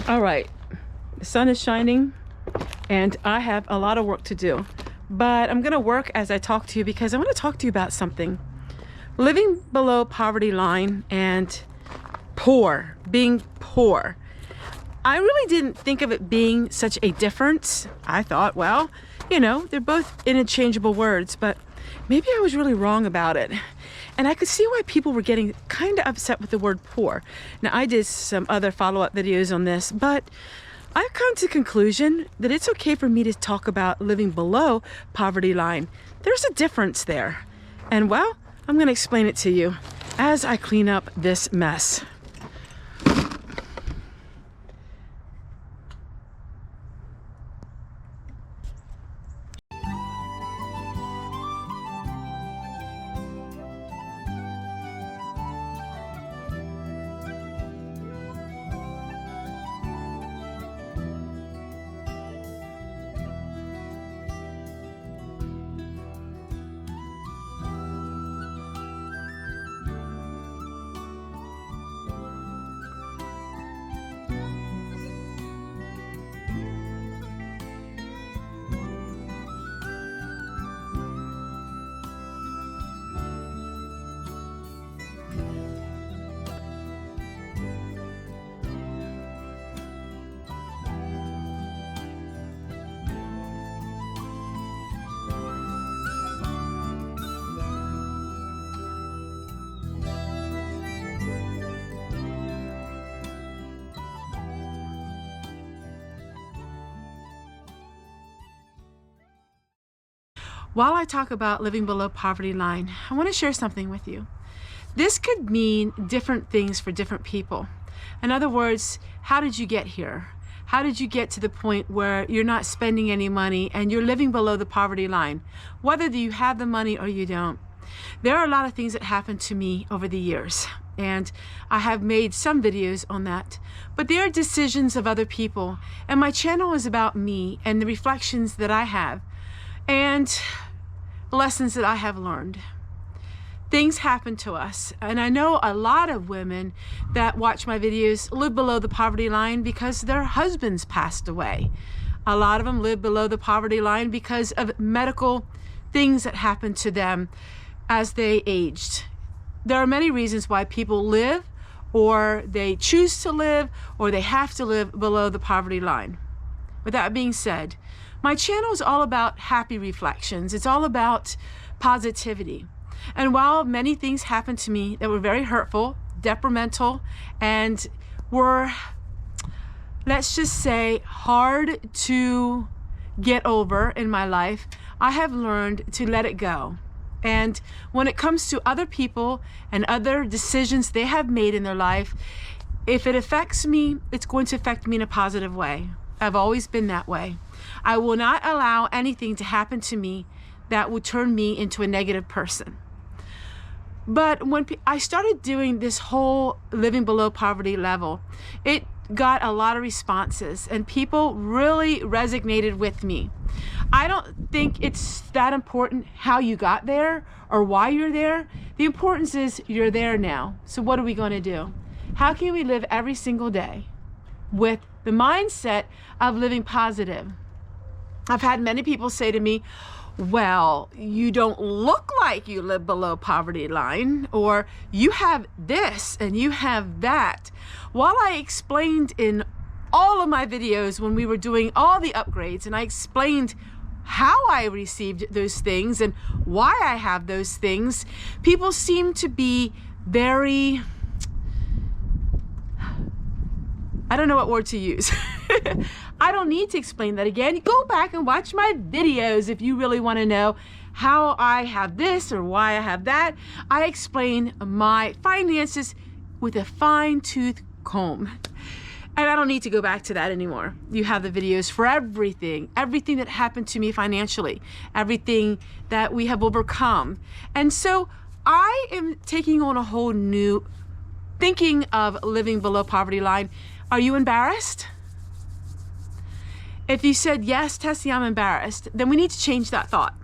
All right, the sun is shining and I have a lot of work to do, but I'm gonna work as I talk to you because I want to talk to you about something. Living below poverty line and being poor. I really didn't think of it being such a difference. I thought, well, you know, they're both interchangeable words, but maybe I was really wrong about it. And I could see why people were getting kind of upset with the word poor. Now, I did some other follow-up videos on this, but I've come to the conclusion that it's okay for me to talk about living below poverty line. There's a difference there. And well, I'm going to explain it to you as I clean up this mess. While I talk about living below poverty line, I want to share something with you. This could mean different things for different people. In other words, how did you get here? How did you get to the point where you're not spending any money and you're living below the poverty line? Whether you have the money or you don't. There are a lot of things that happened to me over the years, and I have made some videos on that. But there are decisions of other people, and my channel is about me and the reflections that I have and lessons that I have learned. Things happen to us, and I know a lot of women that watch my videos live below the poverty line because their husbands passed away. A lot of them live below the poverty line because of medical things that happened to them as they aged. There are many reasons why people live, or they choose to live, or they have to live below the poverty line. With that being said, my channel is all about happy reflections. It's all about positivity. And while many things happened to me that were very hurtful, detrimental, and were, let's just say, hard to get over in my life, I have learned to let it go. And when it comes to other people and other decisions they have made in their life, if it affects me, it's going to affect me in a positive way. I've always been that way. I will not allow anything to happen to me that would turn me into a negative person. But when I started doing this whole living below poverty level, it got a lot of responses and people really resonated with me. I don't think it's that important how you got there or why you're there. The importance is you're there now. So what are we going to do? How can we live every single day with the mindset of living positive? I've had many people say to me, well, you don't look like you live below poverty line, or you have this and you have that. While I explained in all of my videos when we were doing all the upgrades, and I explained how I received those things and why I have those things, people seem to be very, I don't know what word to use. I don't need to explain that again. Go back and watch my videos if you really want to know how I have this or why I have that. I explain my finances with a fine-tooth comb. And I don't need to go back to that anymore. You have the videos for everything that happened to me financially, everything that we have overcome. And so I am taking on a whole new thinking of living below poverty line. Are you embarrassed? If you said, yes, Tessie, I'm embarrassed, then we need to change that thought.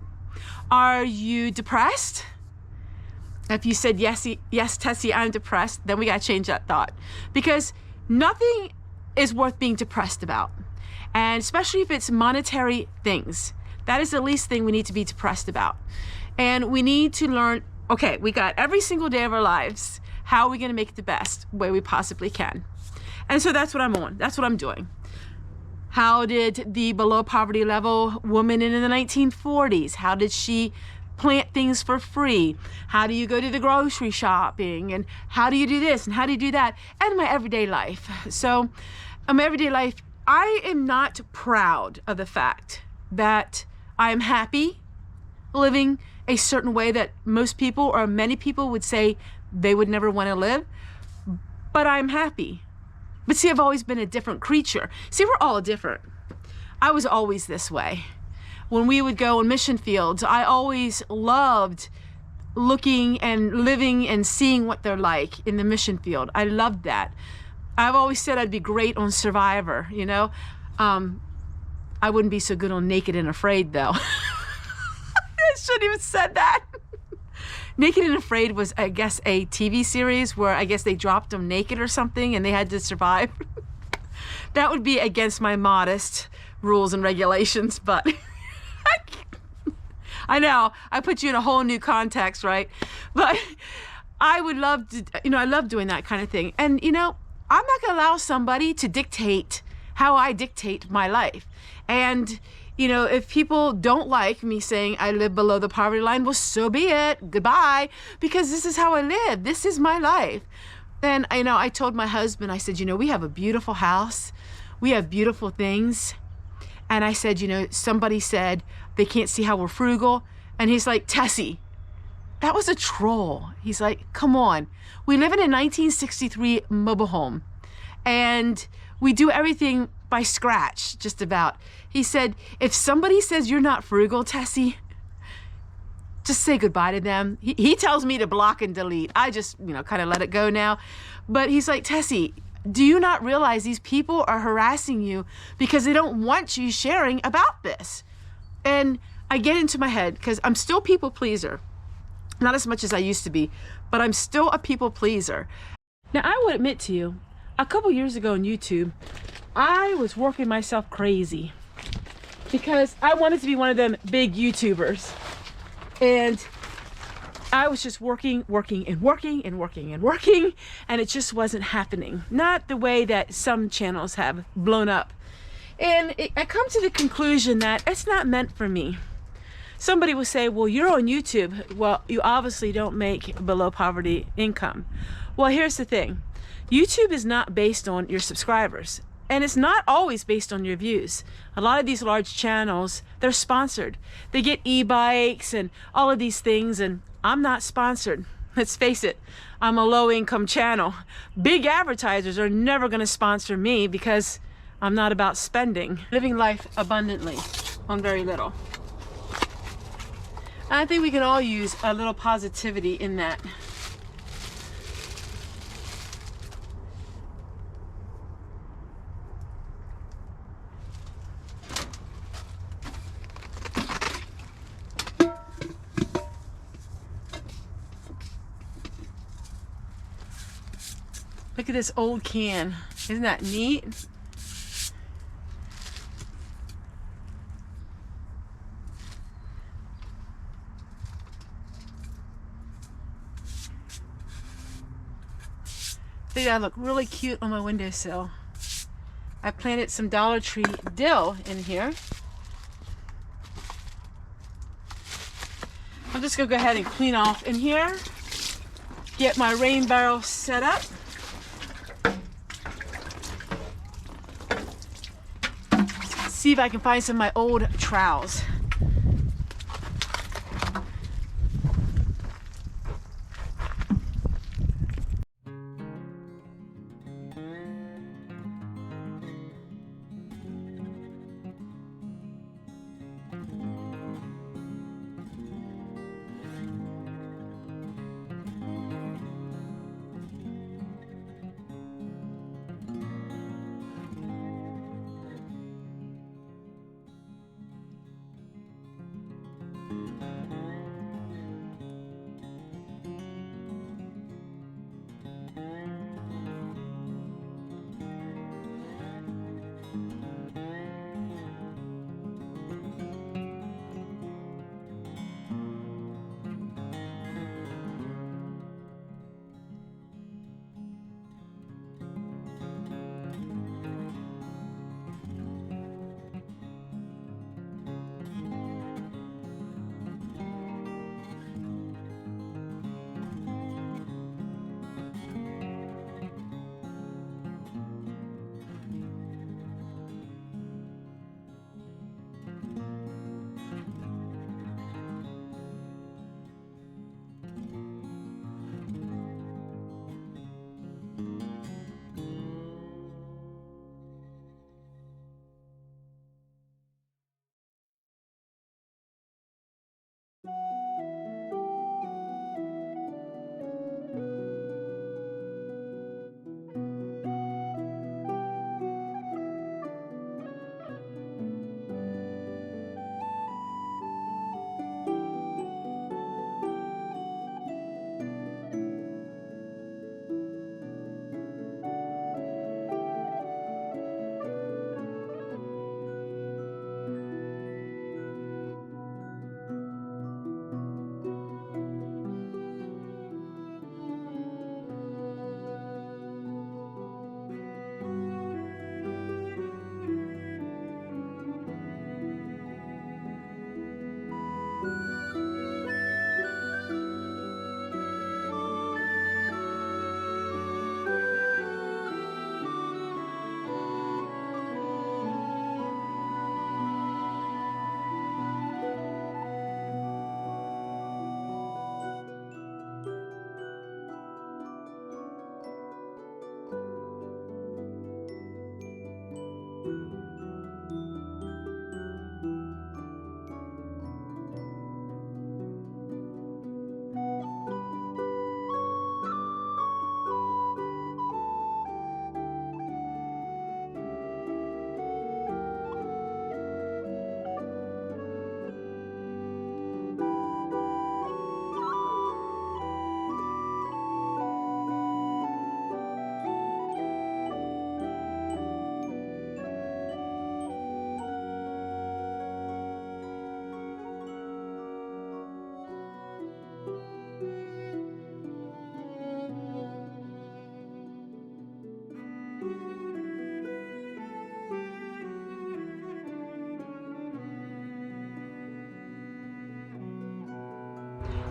Are you depressed? If you said, yes, Tessie, I'm depressed, then we got to change that thought. Because nothing is worth being depressed about. And especially if it's monetary things. That is the least thing we need to be depressed about. And we need to learn, okay, we got every single day of our lives. How are we going to make it the best way we possibly can? And so that's what I'm on. That's what I'm doing. How did the below poverty level woman in the 1940s, how did she plant things for free? How do you go to the grocery shopping? And how do you do this? And how do you do that? And my everyday life. So in my everyday life, I am not proud of the fact that I am happy living a certain way that most people or many people would say they would never want to live, but I'm happy. But see, I've always been a different creature. See, we're all different. I was always this way. When we would go in mission fields, I always loved looking and living and seeing what they're like in the mission field. I loved that. I've always said I'd be great on Survivor, you know. I wouldn't be so good on Naked and Afraid, though. I shouldn't even said that. Naked and Afraid was, I guess, a TV series where I guess they dropped them naked or something and they had to survive. That would be against my modest rules and regulations, but I know, I put you in a whole new context, right? But I would love to, you know, I love doing that kind of thing. And, you know, I'm not going to allow somebody to dictate how I dictate my life. And, you know, if people don't like me saying I live below the poverty line, well, so be it. Goodbye. Because this is how I live. This is my life. And, you know, I told my husband, I said, you know, we have a beautiful house. We have beautiful things. And I said, you know, somebody said they can't see how we're frugal. And he's like, Tessie, that was a troll. He's like, come on. We live in a 1963 mobile home. And we do everything by scratch, just about. He said, if somebody says you're not frugal, Tessie, just say goodbye to them. He tells me to block and delete. I just, you know, kind of let it go now. But he's like, Tessie, do you not realize these people are harassing you because they don't want you sharing about this? And I get into my head because I'm still people pleaser. Not as much as I used to be, but I'm still a people pleaser. Now, I would admit to you, a couple years ago on YouTube, I was working myself crazy because I wanted to be one of them big YouTubers. And I was just working, and it just wasn't happening. Not the way that some channels have blown up. And I come to the conclusion that it's not meant for me. Somebody will say, well, you're on YouTube. Well, you obviously don't make below poverty income. Well, here's the thing. YouTube is not based on your subscribers. And it's not always based on your views. A lot of these large channels, they're sponsored. They get e-bikes and all of these things, and I'm not sponsored. Let's face it, I'm a low-income channel. Big advertisers are never going to sponsor me because I'm not about spending. Living life abundantly on very little. I think we can all use a little positivity in that. Look at this old can. Isn't that neat? I think that look really cute on my windowsill. I planted some Dollar Tree dill in here. I'm just gonna go ahead and clean off in here. Get my rain barrel set up. See if I can find some of my old trowels.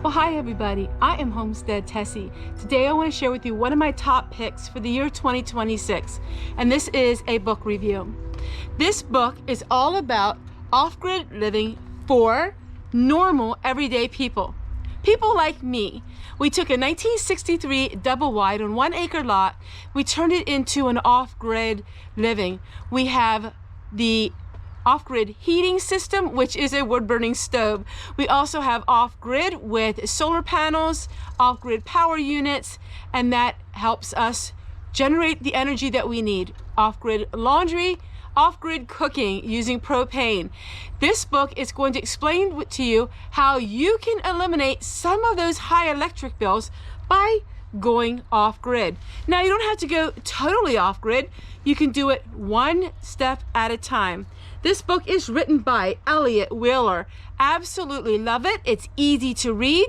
Well, hi everybody, I am Homestead Tessie. Today I want to share with you one of my top picks for the year 2026, and this is a book review. This book is all about off-grid living for normal, everyday people. People like me. We took a 1963 double wide on 1 acre lot, we turned it into an off-grid living. We have the off-grid heating system, which is a wood-burning stove. We also have off-grid with solar panels, off-grid power units, and that helps us generate the energy that we need. Off-grid laundry, off-grid cooking using propane. This book is going to explain to you how you can eliminate some of those high electric bills by going off-grid. Now, you don't have to go totally off-grid. You can do it one step at a time. This book is written by Elliot Wheeler. Absolutely love it. It's easy to read,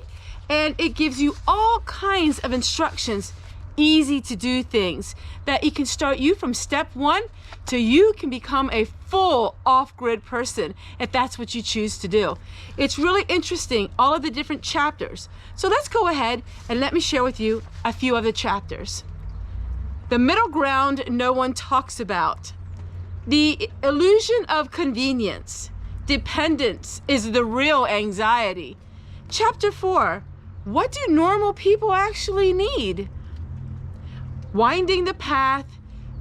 and it gives you all kinds of instructions, easy to do things that it can start you from step one to you can become a full off-grid person if that's what you choose to do. It's really interesting, all of the different chapters. So let's go ahead and let me share with you a few of the chapters. The middle ground no one talks about. The illusion of convenience. Dependence is the real anxiety. Chapter 4, what do normal people actually need? Winding the path,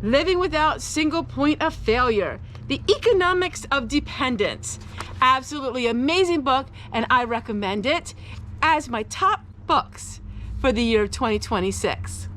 living without single point of failure. The economics of dependence. Absolutely amazing book, and I recommend it as my top books for the year 2026.